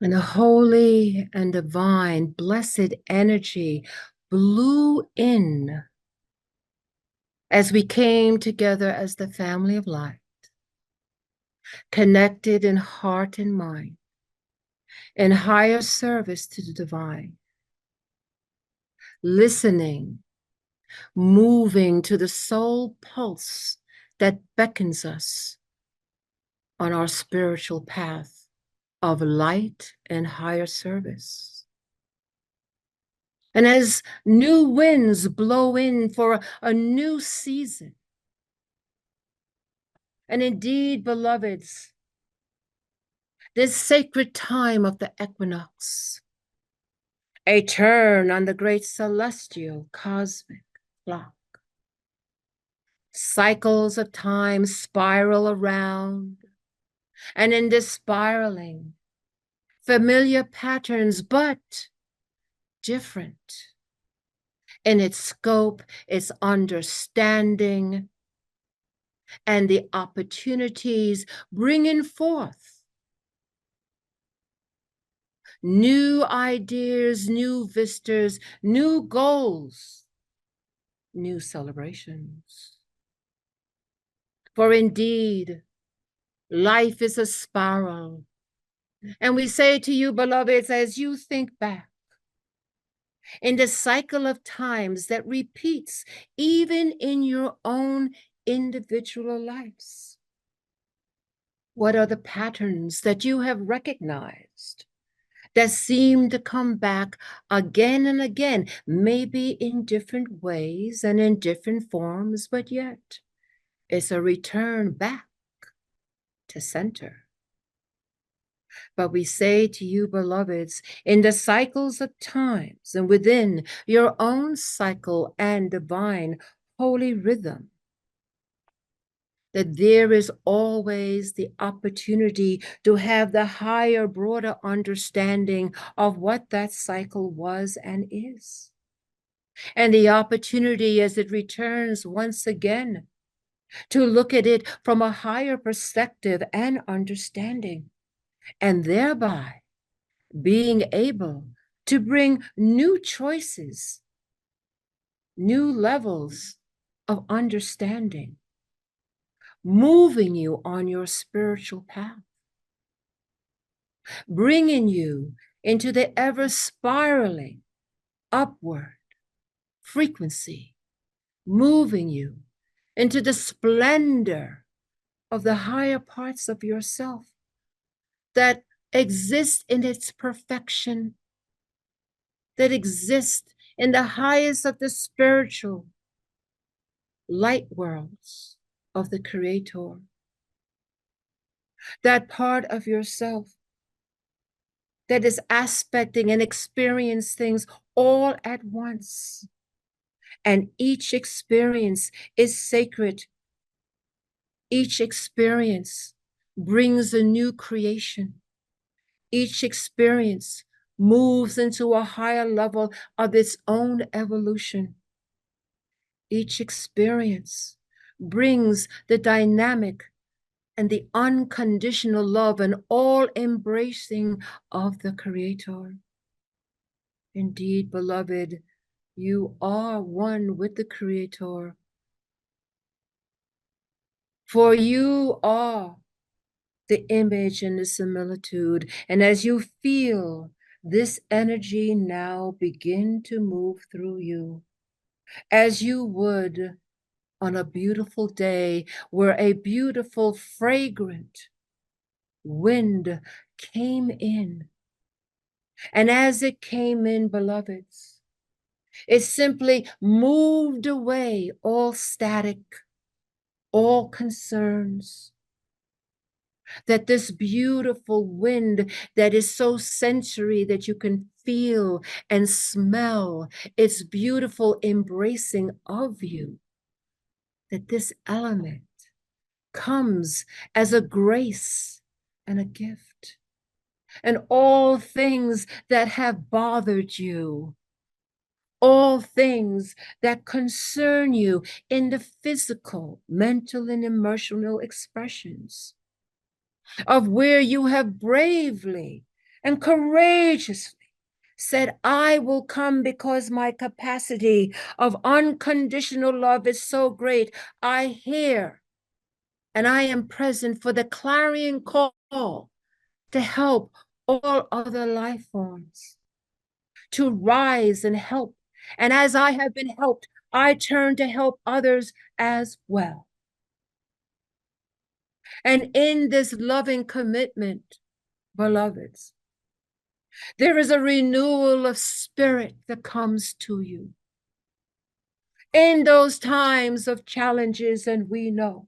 And a holy and divine, blessed energy blew in as we came together as the family of light, connected in heart and mind, in higher service to the divine, listening, moving to the soul pulse that beckons us on our spiritual path of light and higher service. And as new winds blow in for a new season, and indeed, beloveds, this sacred time of the equinox, a turn on the great celestial cosmic clock. Cycles of time spiral around, and in this spiraling, familiar patterns, but different in its scope, its understanding, and the opportunities bringing forth new ideas, new vistas, new goals, new celebrations. For indeed, life is a spiral. And we say to you, beloveds, as you think back in the cycle of times that repeats even in your own individual lives, what are the patterns that you have recognized that seem to come back again and again, maybe in different ways and in different forms, but yet it's a return back to center? But we say to you, beloveds, in the cycles of times and within your own cycle and divine holy rhythm, that there is always the opportunity to have the higher, broader understanding of what that cycle was and is. And the opportunity as it returns once again to look at it from a higher perspective and understanding, and thereby being able to bring new choices, new levels of understanding, moving you on your spiritual path, bringing you into the ever spiraling upward frequency, moving you into the splendor of the higher parts of yourself that exist in its perfection, that exist in the highest of the spiritual light worlds of the Creator. That part of yourself that is aspecting and experience things all at once. And each experience is sacred. Each experience brings a new creation. Each experience moves into a higher level of its own evolution. Each experience brings the dynamic and the unconditional love and all embracing of the Creator. Indeed, beloved, you are one with the Creator. For you are the image and the similitude. And as you feel this energy now begin to move through you, as you would on a beautiful day where a beautiful, fragrant wind came in. And as it came in, beloveds, it simply moved away all static, all concerns. That this beautiful wind that is so sensory that you can feel and smell its beautiful embracing of you, that this element comes as a grace and a gift. And all things that have bothered you, all things that concern you in the physical, mental, and emotional expressions of where you have bravely and courageously said, I will come because my capacity of unconditional love is so great. I hear and I am present for the clarion call to help all other life forms to rise and help. And as I have been helped, I turn to help others as well. And in this loving commitment, beloveds, there is a renewal of spirit that comes to you. In those times of challenges, and we know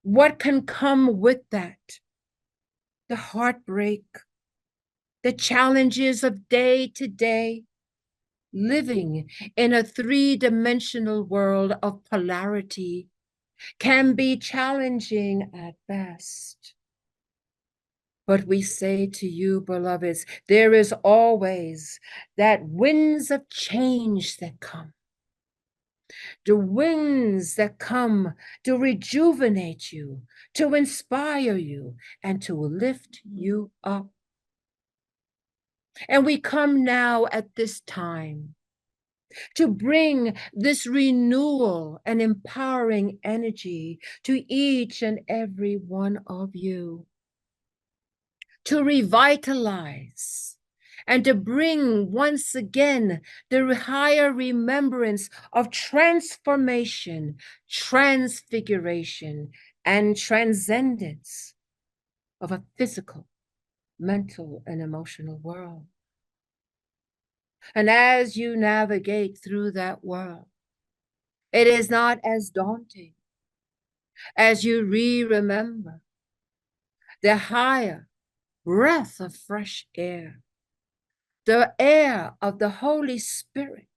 what can come with that, the heartbreak, the challenges of day to day living in a three-dimensional world of polarity can be challenging at best. But we say to you, beloveds, there is always that winds of change that come. The winds that come to rejuvenate you, to inspire you, and to lift you up. And we come now at this time to bring this renewal and empowering energy to each and every one of you, to revitalize and to bring once again the higher remembrance of transformation, transfiguration, and transcendence of a physical, mental, and emotional world. And as you navigate through that world, it is not as daunting as you remember the higher breath of fresh air, the air of the Holy Spirit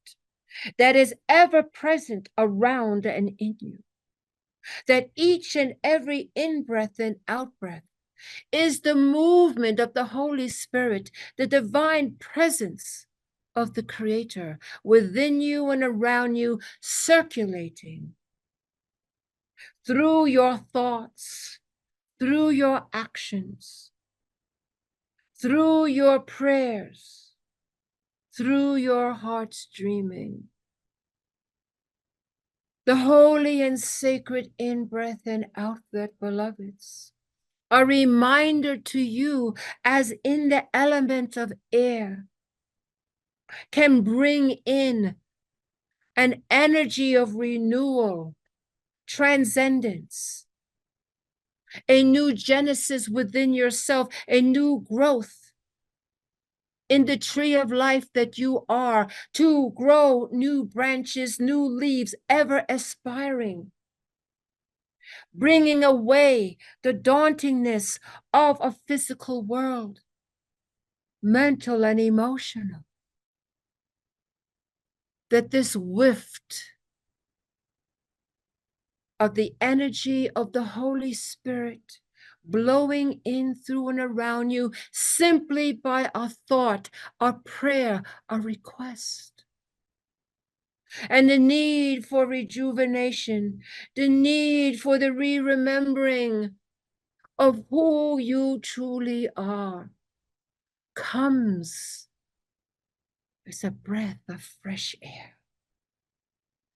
that is ever present around and in you, that each and every in-breath and out-breath is the movement of the Holy Spirit, the divine presence of the Creator within you and around you, circulating through your thoughts, through your actions, through your prayers, through your heart's dreaming. The holy and sacred in-breath and out-breath, beloveds, a reminder to you as in the element of air can bring in an energy of renewal, transcendence, a new genesis within yourself, a new growth in the tree of life that you are, to grow new branches, new leaves, ever aspiring, bringing away the dauntingness of a physical world, mental and emotional, that this whift of the energy of the Holy Spirit blowing in through and around you simply by a thought, a prayer, a request. And the need for rejuvenation, the need for the remembering of who you truly are comes as a breath of fresh air,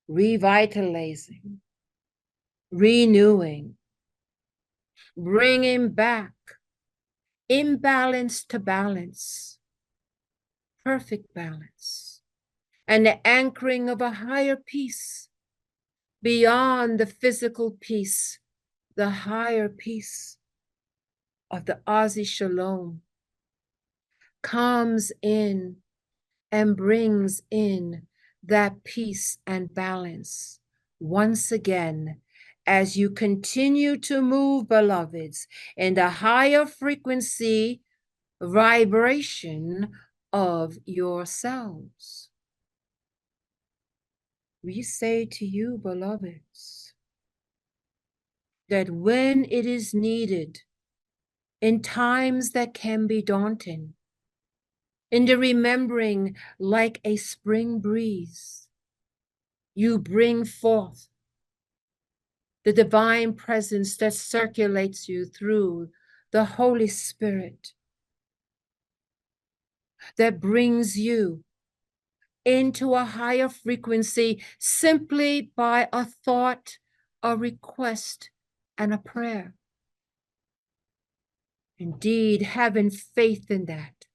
revitalizing, renewing, bringing back imbalance to balance, perfect balance, and the anchoring of a higher peace beyond the physical peace, the higher peace of the Ozzy Shalom comes in and brings in that peace and balance once again as you continue to move, beloveds, in the higher frequency vibration of yourselves. We say to you, beloveds, that when it is needed, in times that can be daunting, in the remembering like a spring breeze, you bring forth the divine presence that circulates you through the Holy Spirit, that brings you into a higher frequency simply by a thought, a request, and a prayer. Indeed, having faith in that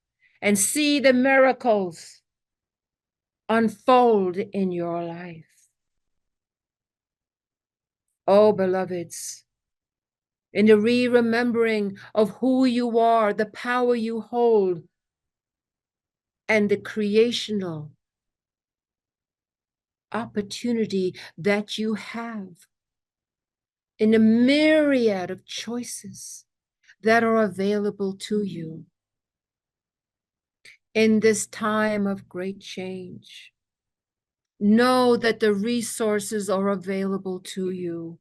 and see the miracles unfold in your life. Oh, beloveds, in the remembering of who you are, the power you hold, and the creational opportunity that you have in the myriad of choices that are available to you in this time of great change. Know that the resources are available to you.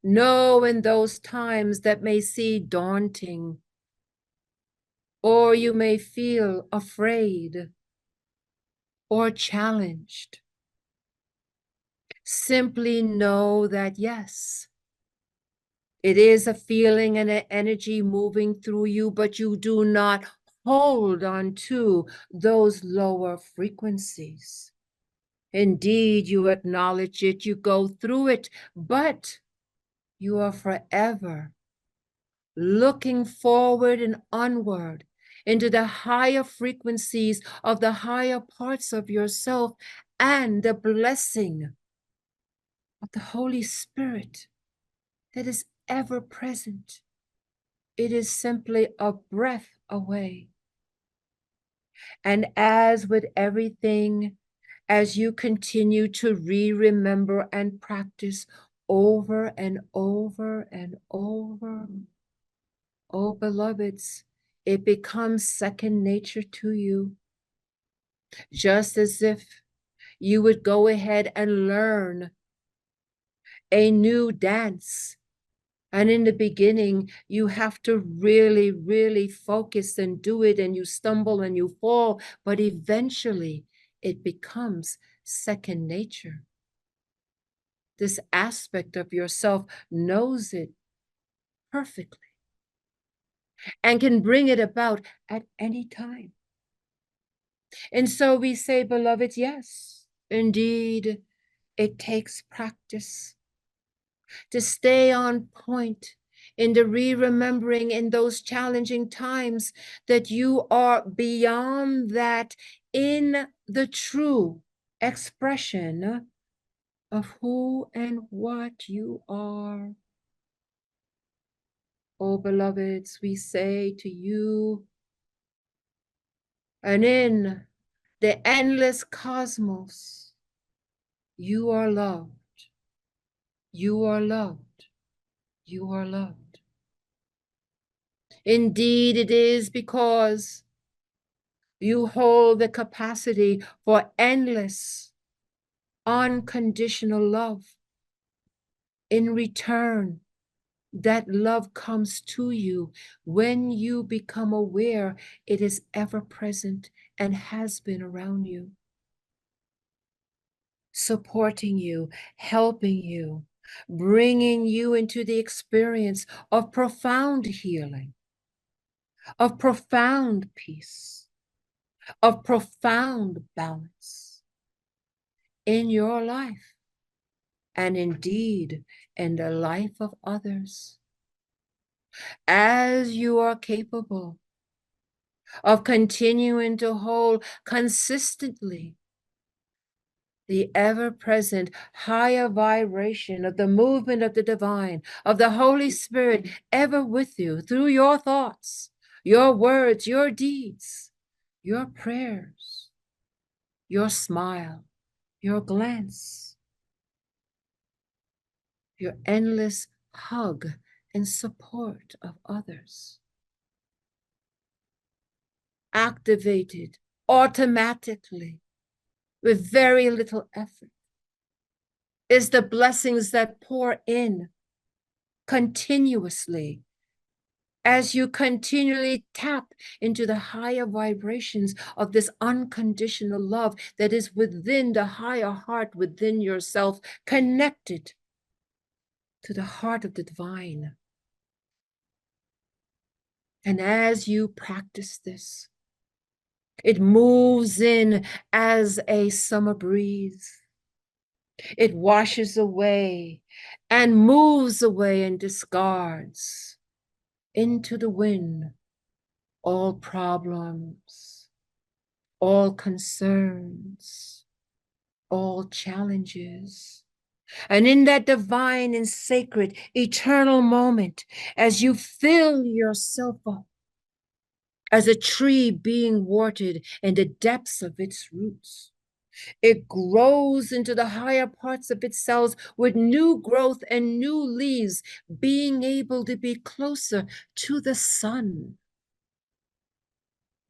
Know in those times that may seem daunting, or you may feel afraid or challenged. Simply know that yes, it is a feeling and an energy moving through you, but you do not hold on to those lower frequencies. Indeed, you acknowledge it, you go through it, but you are forever looking forward and onward into the higher frequencies of the higher parts of yourself and the blessing of the Holy Spirit that is ever present. It is simply a breath away. And as with everything, as you continue to remember and practice over and over and over, oh, beloveds, it becomes second nature to you, just as if you would go ahead and learn a new dance. And in the beginning, you have to really, really focus and do it, and you stumble and you fall, but eventually it becomes second nature. This aspect of yourself knows it perfectly and can bring it about at any time. And so we say, beloved, yes, indeed, it takes practice to stay on point in the remembering in those challenging times that you are beyond that in the true expression of who and what you are. Oh, beloveds, we say to you, and in the endless cosmos, you are loved. You are loved. You are loved. Indeed, it is because you hold the capacity for endless, unconditional love. In return, that love comes to you when you become aware it is ever present and has been around you, supporting you, helping you, bringing you into the experience of profound healing, of profound peace, of profound balance in your life and indeed in the life of others. As you are capable of continuing to hold consistently the ever-present higher vibration of the movement of the divine, of the Holy Spirit, ever with you through your thoughts, your words, your deeds, your prayers, your smile, your glance, your endless hug and support of others. Activated automatically with very little effort is the blessings that pour in continuously as you continually tap into the higher vibrations of this unconditional love that is within the higher heart within yourself, connected to the heart of the divine. And as you practice this, It moves in as a summer breeze. It washes away and moves away and discards into the wind all problems, all concerns, all challenges. And in that divine and sacred eternal moment, as you fill yourself up as a tree being watered in the depths of its roots, it grows into the higher parts of its cells with new growth and new leaves, being able to be closer to the sun.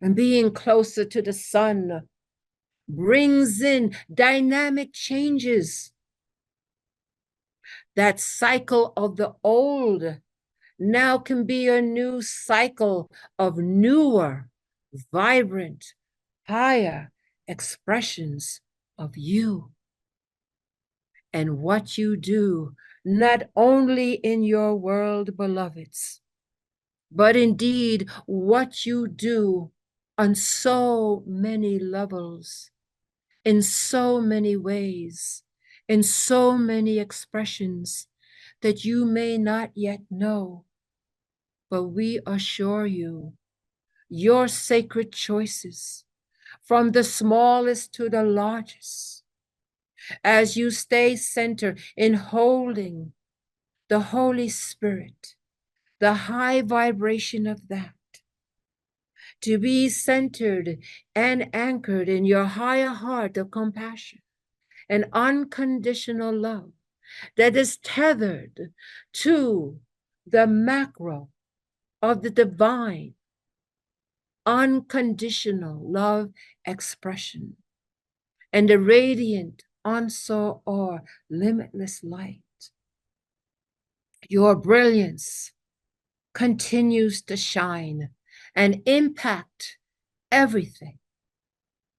And being closer to the sun brings in dynamic changes. That cycle of the old now can be a new cycle of newer, vibrant, higher expressions of you and what you do, not only in your world, beloveds, but indeed what you do on so many levels, in so many ways, in so many expressions that you may not yet know. But we assure you, your sacred choices, from the smallest to the largest, as you stay centered in holding the Holy Spirit, the high vibration of that, to be centered and anchored in your higher heart of compassion and unconditional love that is tethered to the macro of the divine, unconditional love expression and the radiant, unsought, or limitless light. Your brilliance continues to shine and impact everything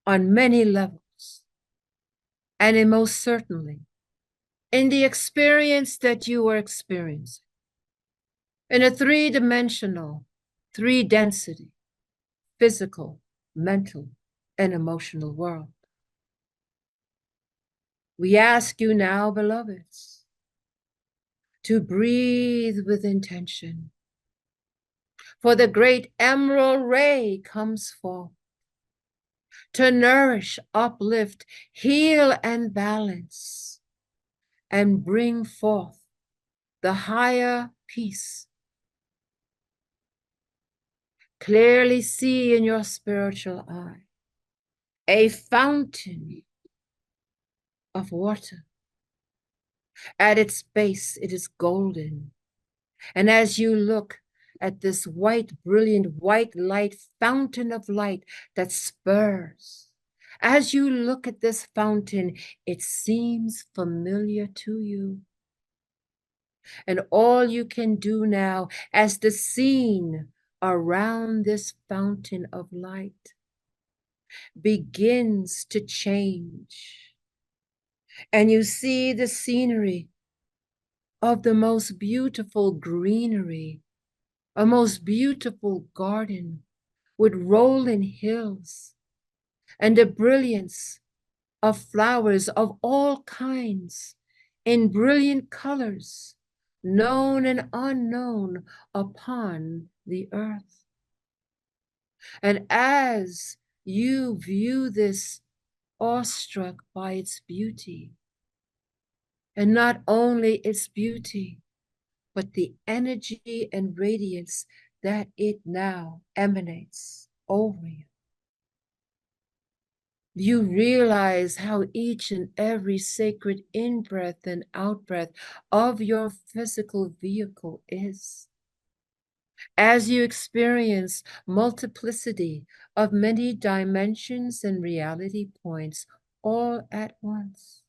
on many levels. And most certainly, in the experience that you are experiencing, in a three-dimensional, three-density, physical, mental, and emotional world. We ask you now, beloveds, to breathe with intention, for the great emerald ray comes forth to nourish, uplift, heal, and balance, and bring forth the higher peace. Clearly see in your spiritual eye a fountain of water. At its base, it is golden. And as you look at this white, brilliant, white light, fountain of light that spurs, as you look at this fountain, it seems familiar to you. And all you can do now, as the scene around this fountain of light begins to change, and you see the scenery of the most beautiful greenery, a most beautiful garden with rolling hills and the brilliance of flowers of all kinds in brilliant colors, known and unknown upon the earth. And as you view this, awestruck by its beauty, and not only its beauty, but the energy and radiance that it now emanates over you. You realize how each and every sacred in-breath and out-breath of your physical vehicle is. As you experience multiplicity of many dimensions and reality points all at once.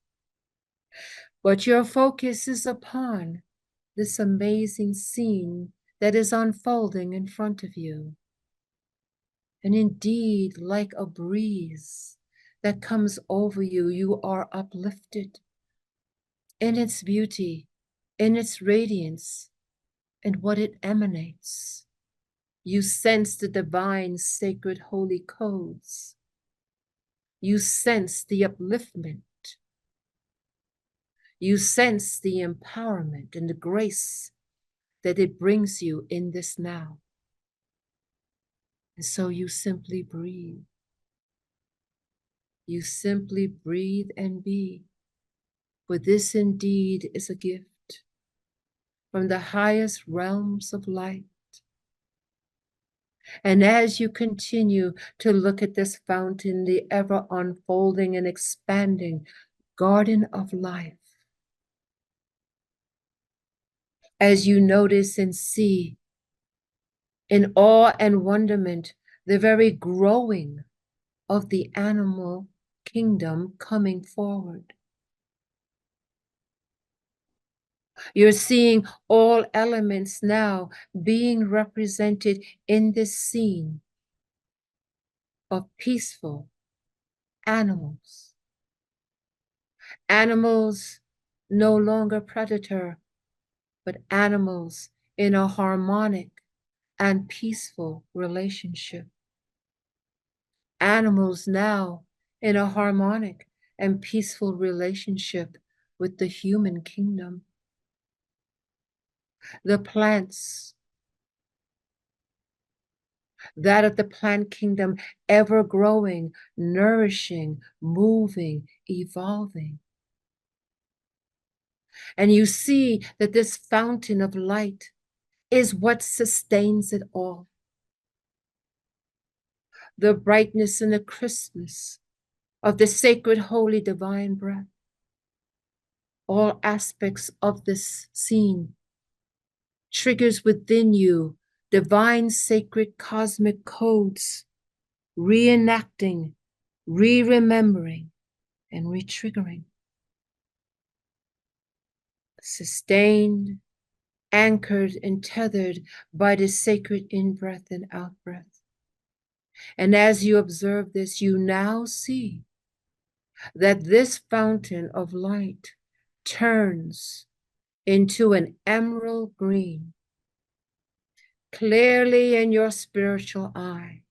But your focus is upon this amazing scene that is unfolding in front of you. And indeed, like a breeze that comes over you, you are uplifted in its beauty, in its radiance, and what it emanates. You sense the divine, sacred, holy codes You sense the upliftment. You sense the empowerment and the grace that it brings you in this now. And so you simply breathe. You simply breathe and be. For this indeed is a gift from the highest realms of light. And as you continue to look at this fountain, the ever unfolding and expanding garden of life, as you notice and see in awe and wonderment the very growing of the animal kingdom coming forward. You're seeing all elements now being represented in this scene of peaceful animals. Animals no longer predator, but animals in a harmonic and peaceful relationship. Animals now in a harmonic and peaceful relationship with the human kingdom. The plants, that of the plant kingdom, ever growing, nourishing, moving, evolving. And you see that this fountain of light is what sustains it all. The brightness and the crispness of the sacred, holy, divine breath. All aspects of this scene triggers within you divine, sacred, cosmic codes, reenacting, re-remembering, and re-triggering. Sustained, anchored, and tethered by the sacred in-breath and out-breath. And as you observe this, you now see that this fountain of light turns into an emerald green. Clearly in your spiritual eye,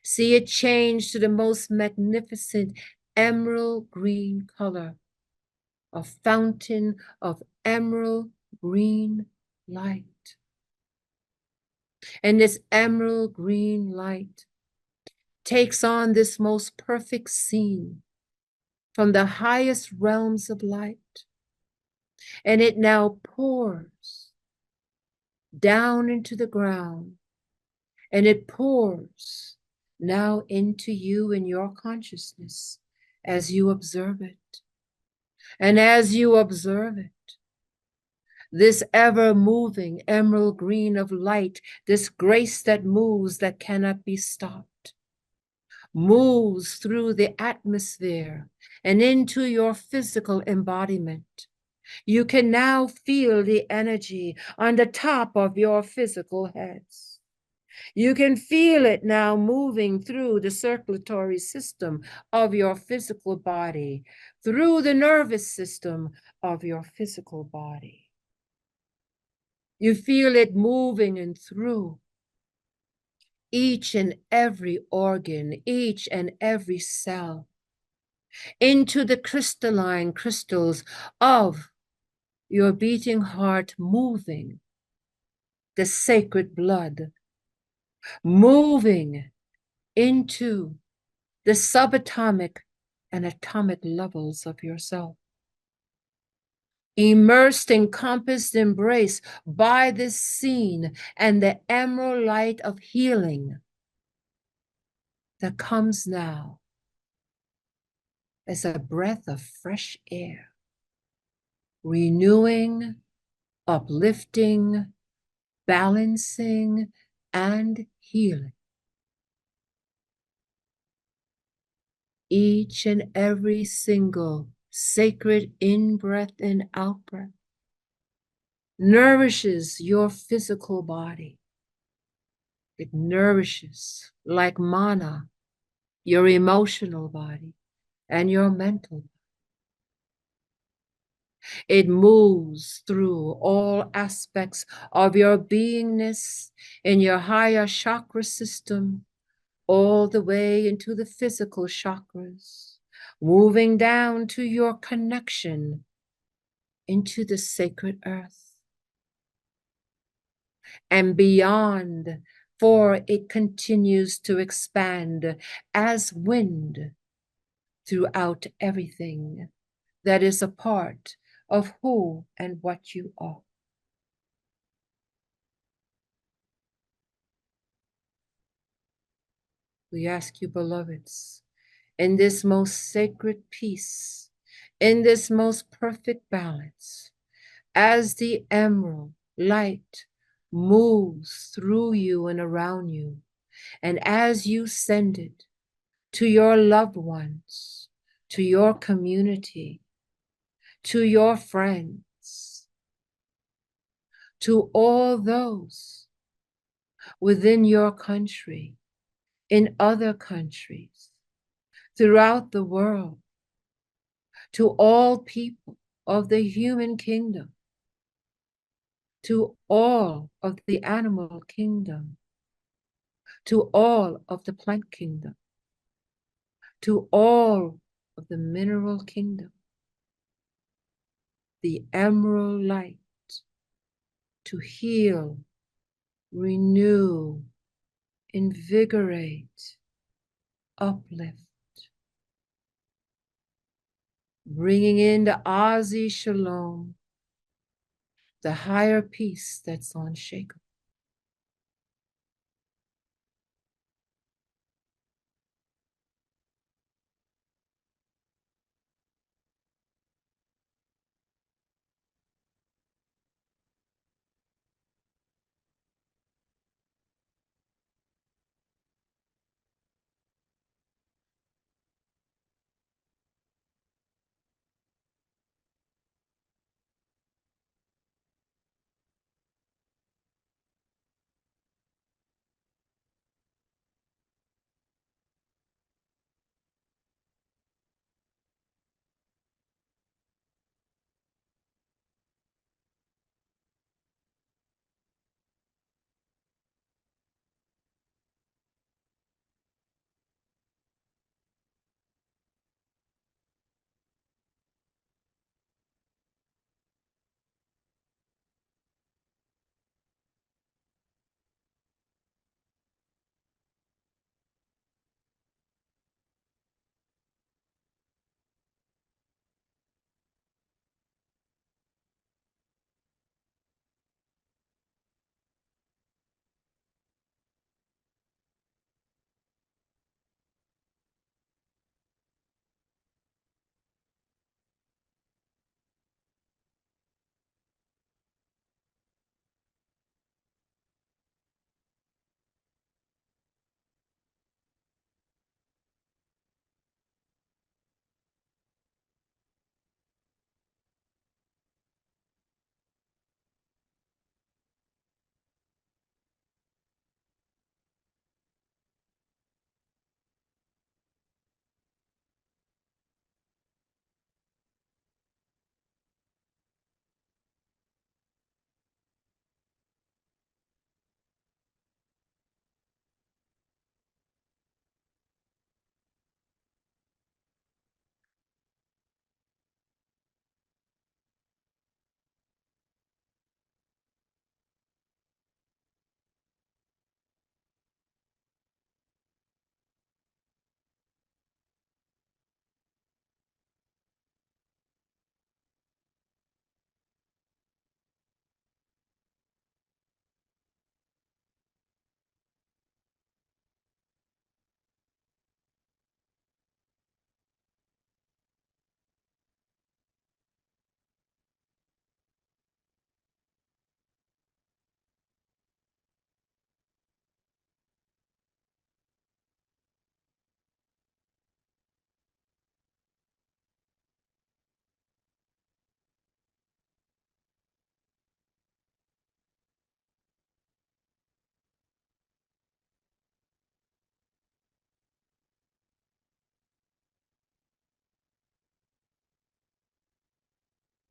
see it change to the most magnificent emerald green color, a fountain of emerald green light. And this emerald green light takes on this most perfect scene from the highest realms of light. And it now pours down into the ground, and it pours now into you in your consciousness as you observe it. And as you observe it, this ever-moving emerald green of light, this grace that moves, that cannot be stopped, moves through the atmosphere and into your physical embodiment. You can now feel the energy on the top of your physical heads. You can feel it now moving through the circulatory system of your physical body, through the nervous system of your physical body. You feel it moving and through each and every organ, each and every cell, into the crystalline crystals of your beating heart, moving the sacred blood, moving into the subatomic and atomic levels of yourself. Immersed, encompassed, embraced by this scene and the emerald light of healing that comes now as a breath of fresh air, renewing, uplifting, balancing, and healing each and every single sacred in-breath and out-breath nourishes your physical body. It nourishes like manna your emotional body and your mental body. It moves through all aspects of your beingness in your higher chakra system, all the way into the physical chakras, moving down to your connection into the sacred earth and beyond, for it continues to expand as wind throughout everything that is a part of who and what you are. We ask you, beloveds, in this most sacred peace, in this most perfect balance, as the emerald light moves through you and around you, and as you send it to your loved ones, to your community, to your friends, to all those within your country, in other countries, throughout the world, to all people of the human kingdom, to all of the animal kingdom, to all of the plant kingdom, to all of the mineral kingdom, the emerald light to heal, renew, invigorate, uplift, bringing in the Azi Shalom, the higher peace that's unshakable.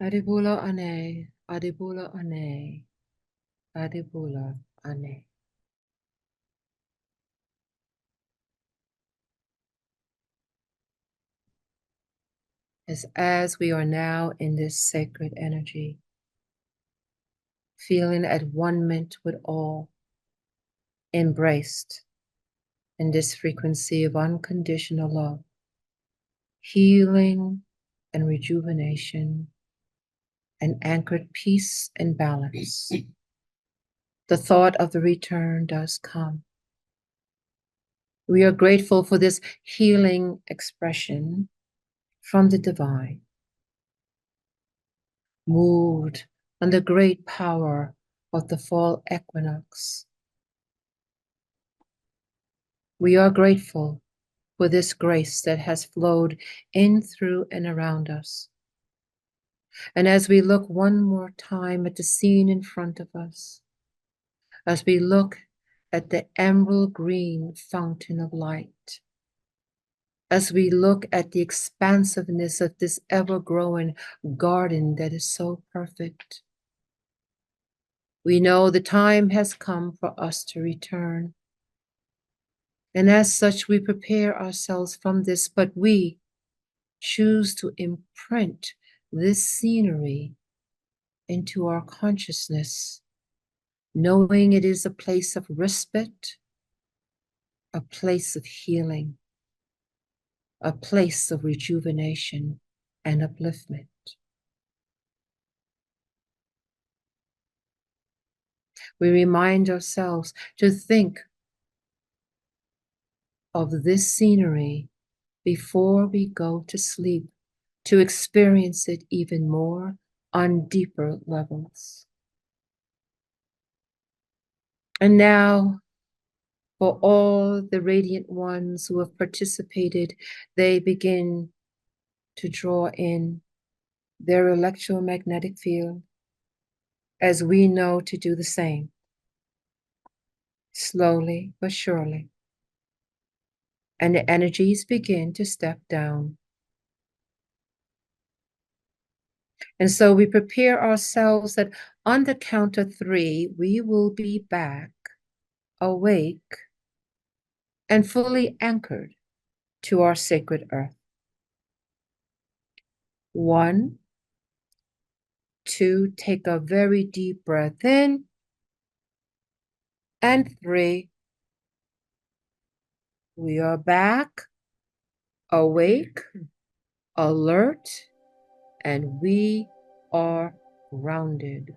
Adibula ane, adibula ane, adibula ane. is as we are now in this sacred energy, feeling at one-ment with all, embraced in this frequency of unconditional love, healing and rejuvenation, and anchored peace and balance. The thought of the return does come. We are grateful for this healing expression from the divine, moved on the great power of the fall equinox. We are grateful for this grace that has flowed in, through, and around us. And as we look one more time at the scene in front of us, as we look at the emerald green fountain of light, as we look at the expansiveness of this ever-growing garden that is so perfect, we know the time has come for us to return. And as such, we prepare ourselves from this, but we choose to imprint this scenery into our consciousness, knowing it is a place of respite, a place of healing, a place of rejuvenation and upliftment. We remind ourselves to think of this scenery before we go to sleep, to experience it even more on deeper levels. And now, for all the radiant ones who have participated, they begin to draw in their electromagnetic field, as we know to do the same, slowly but surely. And the energies begin to step down. And so we prepare ourselves that on the count of 3, we will be back, awake, and fully anchored to our sacred earth. 1, 2, take a very deep breath in, and 3, we are back, awake, alert, and we are grounded.